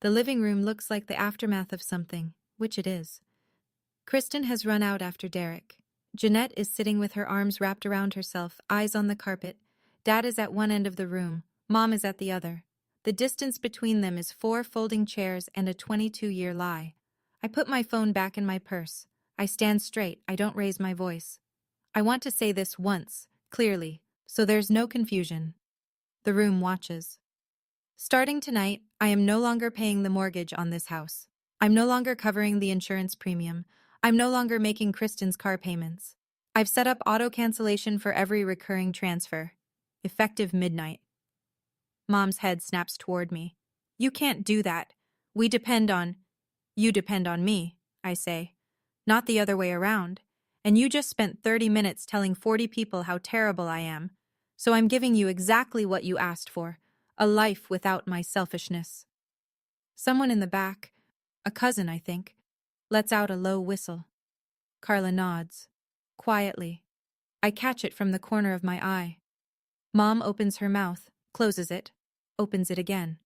The living room looks like the aftermath of something, which it is. Kristen has run out after Derek. Jeanette is sitting with her arms wrapped around herself, eyes on the carpet. Dad is at one end of the room. Mom is at the other. The distance between them is 4 folding chairs and a 22-year lie. I put my phone back in my purse. I stand straight. I don't raise my voice. I want to say this once, clearly, so there's no confusion. The room watches. Starting tonight, I am no longer paying the mortgage on this house. I'm no longer covering the insurance premium. I'm no longer making Kristen's car payments. I've set up auto cancellation for every recurring transfer. Effective midnight. Mom's head snaps toward me. You can't do that. You depend on me, I say. Not the other way around. And you just spent 30 minutes telling 40 people how terrible I am. So I'm giving you exactly what you asked for. A life without my selfishness. Someone in the back, a cousin I think, lets out a low whistle. Carla nods. Quietly. I catch it from the corner of my eye. Mom opens her mouth, closes it, opens it again.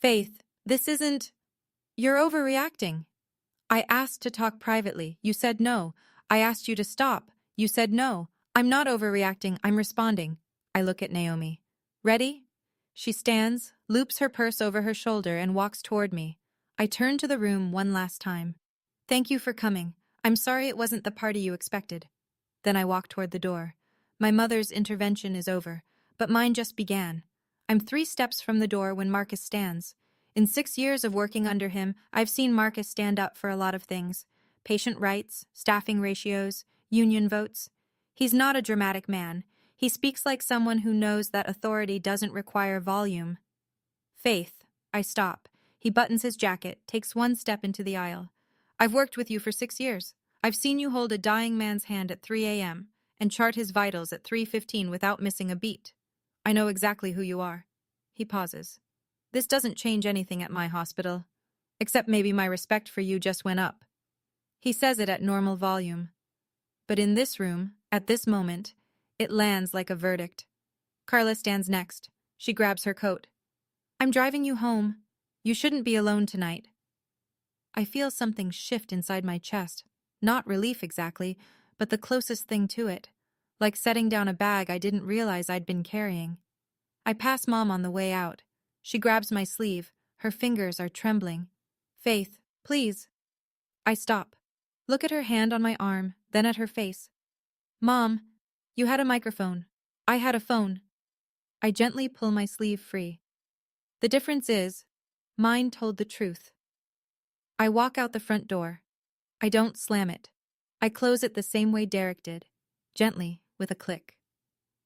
Faith, this isn't... You're overreacting. I asked to talk privately. You said no. I asked you to stop. You said no. I'm not overreacting. I'm responding. I look at Naomi. Ready? She stands, loops her purse over her shoulder, and walks toward me. I turn to the room one last time. Thank you for coming. I'm sorry it wasn't the party you expected. Then I walk toward the door. My mother's intervention is over, but mine just began. I'm 3 steps from the door when Marcus stands. In 6 years of working under him, I've seen Marcus stand up for a lot of things. Patient rights, staffing ratios, union votes. He's not a dramatic man. He speaks like someone who knows that authority doesn't require volume. Faith. I stop. He buttons his jacket, takes 1 step into the aisle. I've worked with you for 6 years. I've seen you hold a dying man's hand at 3 a.m. and chart his vitals at 3:15 without missing a beat. I know exactly who you are. He pauses. This doesn't change anything at my hospital, except maybe my respect for you just went up. He says it at normal volume. But in this room, at this moment, it lands like a verdict. Carla stands next. She grabs her coat. I'm driving you home. You shouldn't be alone tonight. I feel something shift inside my chest. Not relief exactly, but the closest thing to it. Like setting down a bag I didn't realize I'd been carrying. I pass Mom on the way out. She grabs my sleeve. Her fingers are trembling. Faith, please. I stop. Look at her hand on my arm, then at her face. Mom, you had a microphone. I had a phone. I gently pull my sleeve free. The difference is, mine told the truth. I walk out the front door. I don't slam it. I close it the same way Derek did, gently, with a click.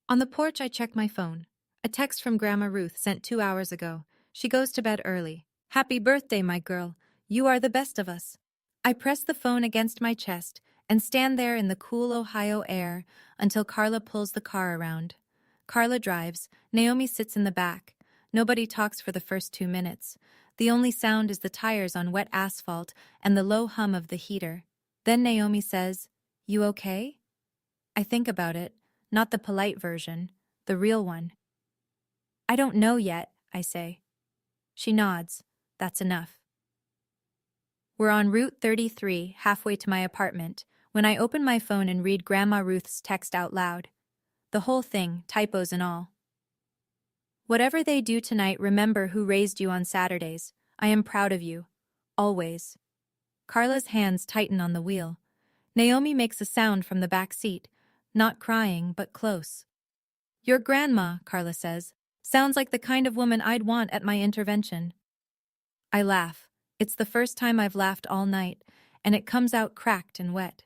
On the porch, I check my phone. A text from Grandma Ruth sent 2 hours ago. She goes to bed early. Happy birthday, my girl. You are the best of us. I press the phone against my chest and stand there in the cool Ohio air until Carla pulls the car around. Carla drives. Naomi sits in the back. Nobody talks for the first 2 minutes. The only sound is the tires on wet asphalt and the low hum of the heater. Then Naomi says, "You okay?" I think about it, not the polite version, the real one. I don't know yet, I say. She nods. That's enough. We're on Route 33, halfway to my apartment, when I open my phone and read Grandma Ruth's text out loud. The whole thing, typos and all. Whatever they do tonight, remember who raised you on Saturdays. I am proud of you. Always. Carla's hands tighten on the wheel. Naomi makes a sound from the back seat, not crying, but close. Your grandma, Carla says, sounds like the kind of woman I'd want at my intervention. I laugh. It's the first time I've laughed all night, and it comes out cracked and wet.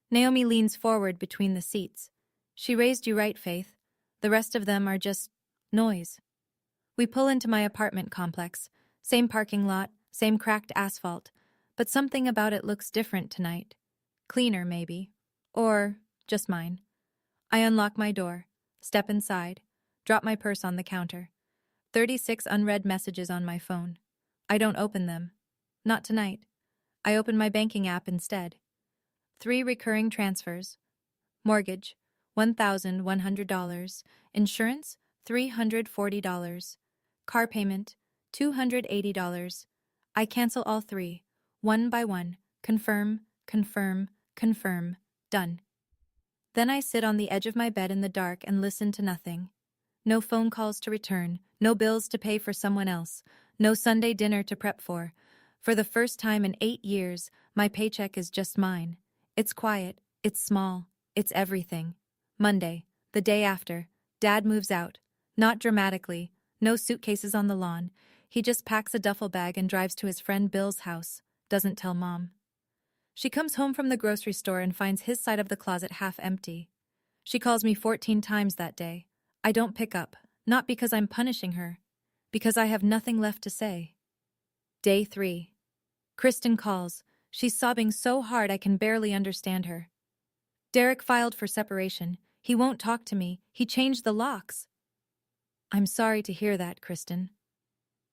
Naomi leans forward between the seats. She raised you right, Faith. The rest of them are just noise. We pull into my apartment complex. Same parking lot, same cracked asphalt, but something about it looks different tonight. Cleaner, maybe. Or just mine. I unlock my door, step inside, drop my purse on the counter. 36 unread messages on my phone. I don't open them. Not tonight. I open my banking app instead. 3 recurring transfers. Mortgage, $1,100. Insurance, $340. Car payment, $280. I cancel all 3, one by one. Confirm, confirm, confirm. Done. Then I sit on the edge of my bed in the dark and listen to nothing. No phone calls to return, no bills to pay for someone else, no Sunday dinner to prep for. For the first time in 8 years, my paycheck is just mine. It's quiet, it's small, it's everything. Monday, the day after, Dad moves out. Not dramatically, no suitcases on the lawn. He just packs a duffel bag and drives to his friend Bill's house. Doesn't tell Mom. She comes home from the grocery store and finds his side of the closet half empty. She calls me 14 times that day. I don't pick up, not because I'm punishing her, because I have nothing left to say. Day 3. Kristen calls. She's sobbing so hard I can barely understand her. Derek filed for separation. He won't talk to me. He changed the locks. I'm sorry to hear that, Kristen.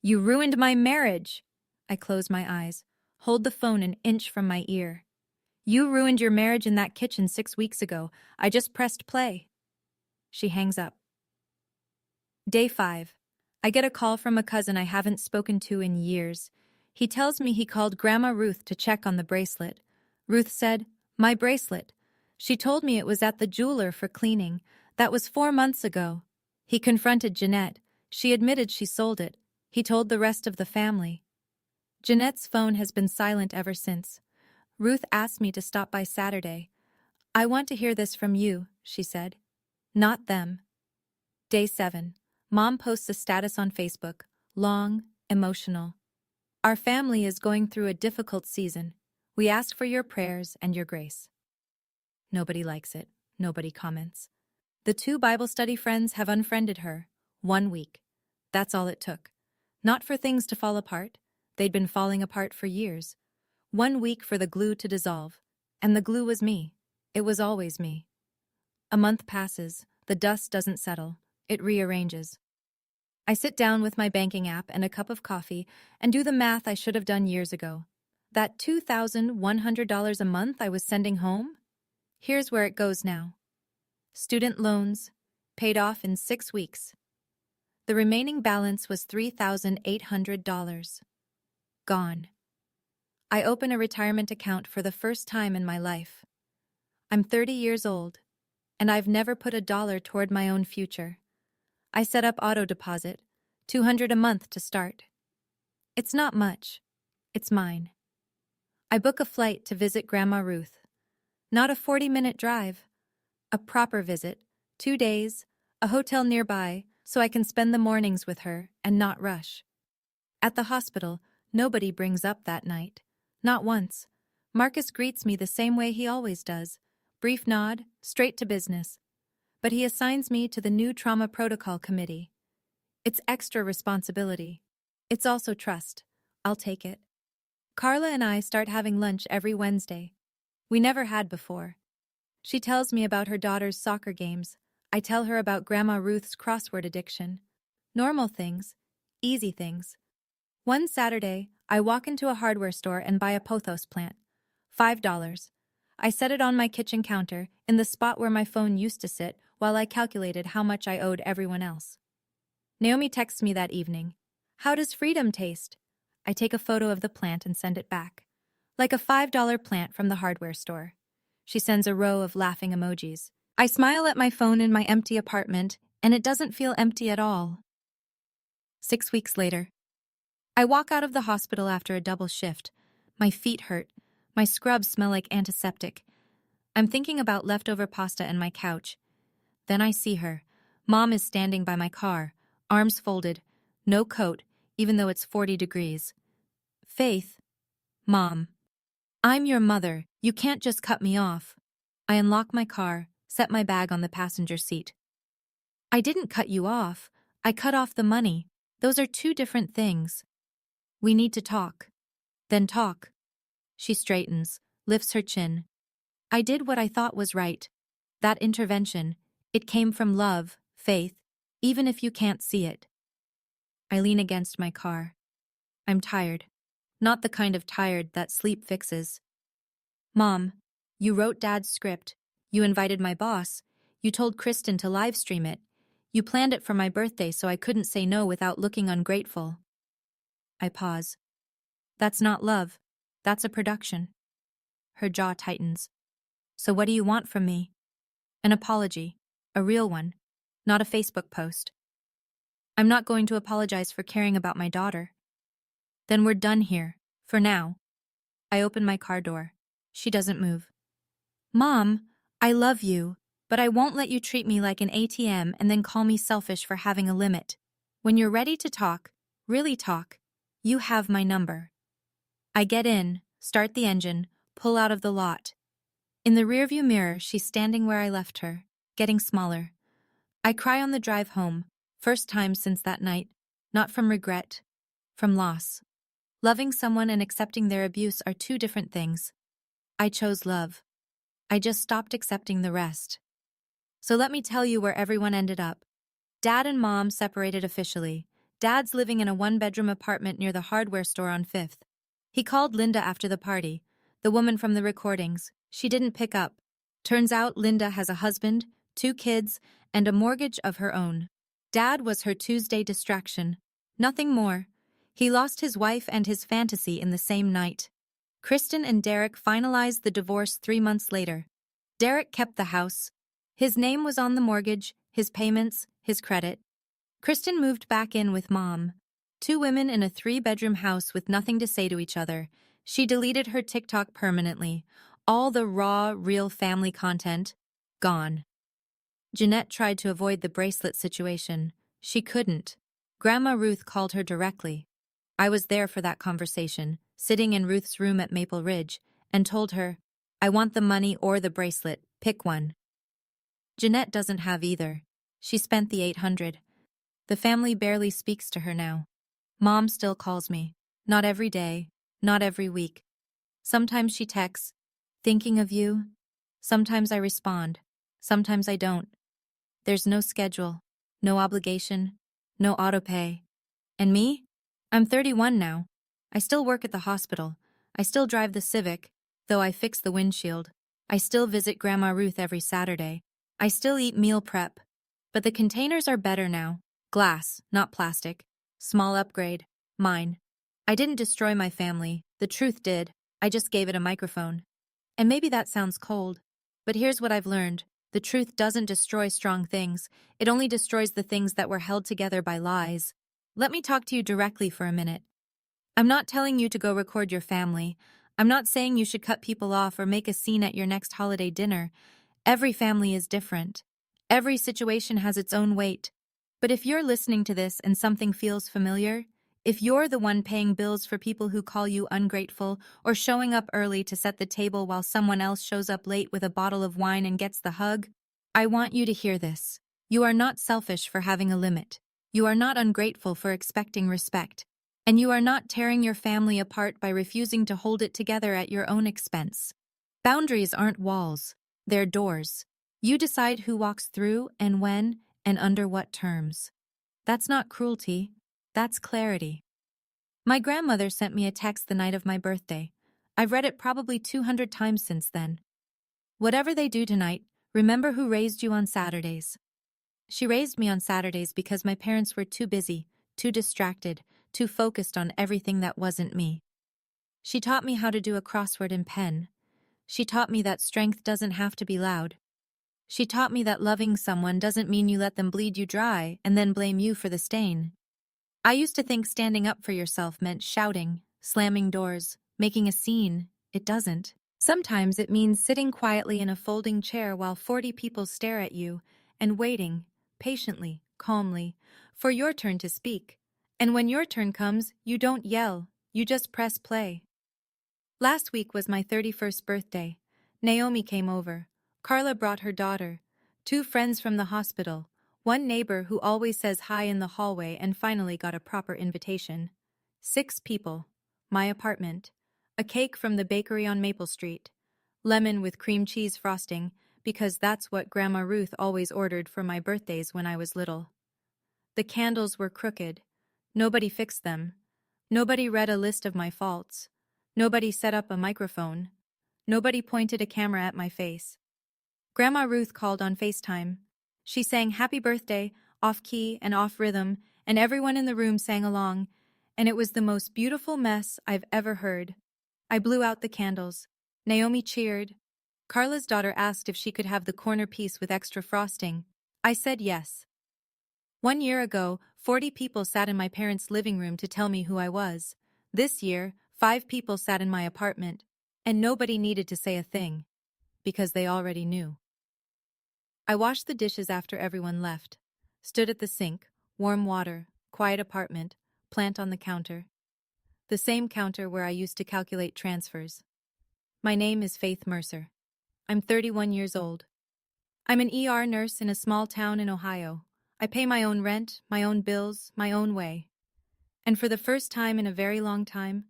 You ruined my marriage. I close my eyes, hold the phone an inch from my ear. You ruined your marriage in that kitchen 6 weeks ago. I just pressed play. She hangs up. Day 5. I get a call from a cousin I haven't spoken to in years. He tells me he called Grandma Ruth to check on the bracelet. Ruth said, "My bracelet." She told me it was at the jeweler for cleaning. That was 4 months ago. He confronted Jeanette. She admitted she sold it. He told the rest of the family. Jeanette's phone has been silent ever since. Ruth asked me to stop by Saturday. "I want to hear this from you," she said. Not them. Day 7. Mom posts a status on Facebook. Long, emotional. "Our family is going through a difficult season. We ask for your prayers and your grace." Nobody likes it. Nobody comments. The 2 Bible study friends have unfriended her. 1 week. That's all it took. Not for things to fall apart. They'd been falling apart for years. 1 week for the glue to dissolve. And the glue was me. It was always me. A month passes. The dust doesn't settle. It rearranges. I sit down with my banking app and a cup of coffee and do the math I should have done years ago. That $2,100 a month I was sending home? Here's where it goes now. Student loans, paid off in 6 weeks. The remaining balance was $3,800. Gone. I open a retirement account for the first time in my life. I'm 30 years old, and I've never put $1 toward my own future. I set up auto deposit, $200 a month to start. It's not much. It's mine. I book a flight to visit Grandma Ruth. Not a 40-minute drive. A proper visit, 2 days, a hotel nearby, so I can spend the mornings with her and not rush. At the hospital, nobody brings up that night. Not once. Marcus greets me the same way he always does. Brief nod, straight to business. But he assigns me to the new trauma protocol committee. It's extra responsibility. It's also trust. I'll take it. Carla and I start having lunch every Wednesday. We never had before. She tells me about her daughter's soccer games. I tell her about Grandma Ruth's crossword addiction. Normal things. Easy things. One Saturday, I walk into a hardware store and buy a pothos plant. $5. I set it on my kitchen counter, in the spot where my phone used to sit, while I calculated how much I owed everyone else. Naomi texts me that evening. "How does freedom taste?" I take a photo of the plant and send it back. Like a $5 plant from the hardware store. She sends a row of laughing emojis. I smile at my phone in my empty apartment, and it doesn't feel empty at all. 6 weeks later. I walk out of the hospital after a double shift. My feet hurt. My scrubs smell like antiseptic. I'm thinking about leftover pasta and my couch. Then I see her. Mom is standing by my car, arms folded, no coat, even though it's 40 degrees. "Faith." "Mom. I'm your mother. You can't just cut me off." I unlock my car, set my bag on the passenger seat. "I didn't cut you off. I cut off the money. Those are 2 different things. We need to talk." "Then talk." She straightens, lifts her chin. "I did what I thought was right. That intervention, it came from love, Faith, even if you can't see it." I lean against my car. I'm tired. Not the kind of tired that sleep fixes. "Mom, you wrote Dad's script. You invited my boss. You told Kristen to live stream it. You planned it for my birthday so I couldn't say no without looking ungrateful." I pause. "That's not love. That's a production." Her jaw tightens. "So what do you want from me?" "An apology. A real one. Not a Facebook post." "I'm not going to apologize for caring about my daughter." "Then we're done here. For now." I open my car door. She doesn't move. "Mom, I love you, but I won't let you treat me like an ATM and then call me selfish for having a limit. When you're ready to talk, really talk, you have my number." I get in, start the engine, pull out of the lot. In the rearview mirror, she's standing where I left her, getting smaller. I cry on the drive home, first time since that night, not from regret, from loss. Loving someone and accepting their abuse are 2 different things. I chose love. I just stopped accepting the rest. So let me tell you where everyone ended up. Dad and Mom separated officially. Dad's living in a 1-bedroom apartment near the hardware store on 5th. He called Linda after the party, the woman from the recordings. She didn't pick up. Turns out Linda has a husband, 2 kids, and a mortgage of her own. Dad was her Tuesday distraction. Nothing more. He lost his wife and his fantasy in the same night. Kristen and Derek finalized the divorce 3 months later. Derek kept the house. His name was on the mortgage, his payments, his credit. Kristen moved back in with Mom. 2 women in a 3-bedroom house with nothing to say to each other. She deleted her TikTok permanently. All the raw, real family content, gone. Jeanette tried to avoid the bracelet situation. She couldn't. Grandma Ruth called her directly. I was there for that conversation, sitting in Ruth's room at Maple Ridge, and told her, I want the money or the bracelet, pick one. Jeanette doesn't have either. She spent the 800. The family barely speaks to her now. Mom still calls me. Not every day, not every week. Sometimes she texts, thinking of you. Sometimes I respond. Sometimes I don't. There's no schedule, no obligation, no autopay. And me? I'm 31 now. I still work at the hospital. I still drive the Civic, though I fix the windshield. I still visit Grandma Ruth every Saturday. I still eat meal prep. But the containers are better now. Glass, not plastic. Small upgrade. Mine. I didn't destroy my family. The truth did. I just gave it a microphone. And maybe that sounds cold. But here's what I've learned. The truth doesn't destroy strong things. It only destroys the things that were held together by lies. Let me talk to you directly for a minute. I'm not telling you to go record your family. I'm not saying you should cut people off or make a scene at your next holiday dinner. Every family is different. Every situation has its own weight. But if you're listening to this and something feels familiar, if you're the one paying bills for people who call you ungrateful or showing up early to set the table while someone else shows up late with a bottle of wine and gets the hug, I want you to hear this. You are not selfish for having a limit. You are not ungrateful for expecting respect. And you are not tearing your family apart by refusing to hold it together at your own expense. Boundaries aren't walls. They're doors. You decide who walks through and when and under what terms. That's not cruelty. That's clarity. My grandmother sent me a text the night of my birthday. I've read it probably 200 times since then. Whatever they do tonight, remember who raised you on Saturdays. She raised me on Saturdays because my parents were too busy, too distracted, too focused on everything that wasn't me. She taught me how to do a crossword in pen. She taught me that strength doesn't have to be loud. She taught me that loving someone doesn't mean you let them bleed you dry and then blame you for the stain. I used to think standing up for yourself meant shouting, slamming doors, making a scene. It doesn't. Sometimes it means sitting quietly in a folding chair while 40 people stare at you and waiting, patiently, calmly, for your turn to speak. And when your turn comes, you don't yell, you just press play. Last week was my 31st birthday. Naomi came over. Carla brought her daughter. 2 friends from the hospital. 1 neighbor who always says hi in the hallway and finally got a proper invitation. 6 people. My apartment. A cake from the bakery on Maple Street. Lemon with cream cheese frosting, because that's what Grandma Ruth always ordered for my birthdays when I was little. The candles were crooked. Nobody fixed them. Nobody read a list of my faults. Nobody set up a microphone. Nobody pointed a camera at my face. Grandma Ruth called on FaceTime. She sang Happy Birthday, off-key and off-rhythm, and everyone in the room sang along, and it was the most beautiful mess I've ever heard. I blew out the candles. Naomi cheered. Carla's daughter asked if she could have the corner piece with extra frosting. I said yes. 1 year ago, 40 people sat in my parents' living room to tell me who I was. This year, 5 people sat in my apartment, and nobody needed to say a thing, because they already knew. I washed the dishes after everyone left. Stood at the sink, warm water, quiet apartment, plant on the counter. The same counter where I used to calculate transfers. My name is Faith Mercer. I'm 31 years old. I'm an ER nurse in a small town in Ohio. I pay my own rent, my own bills, my own way. And for the first time in a very long time,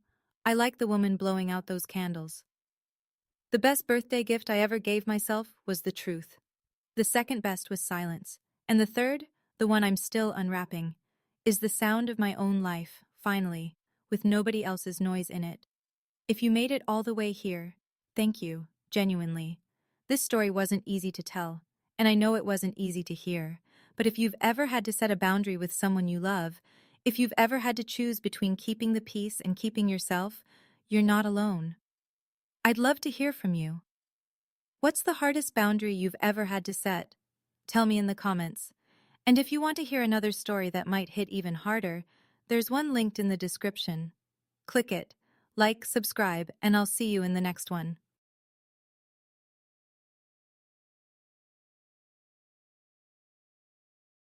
I like the woman blowing out those candles. The best birthday gift I ever gave myself was the truth. The second best was silence. And the third, the one I'm still unwrapping, is the sound of my own life, finally, with nobody else's noise in it. If you made it all the way here, thank you, genuinely. This story wasn't easy to tell, and I know it wasn't easy to hear, But if you've ever had to set a boundary with someone you love, if you've ever had to choose between keeping the peace and keeping yourself, you're not alone. I'd love to hear from you. What's the hardest boundary you've ever had to set? Tell me in the comments. And if you want to hear another story that might hit even harder, there's one linked in the description. Click it, like, subscribe, and I'll see you in the next one.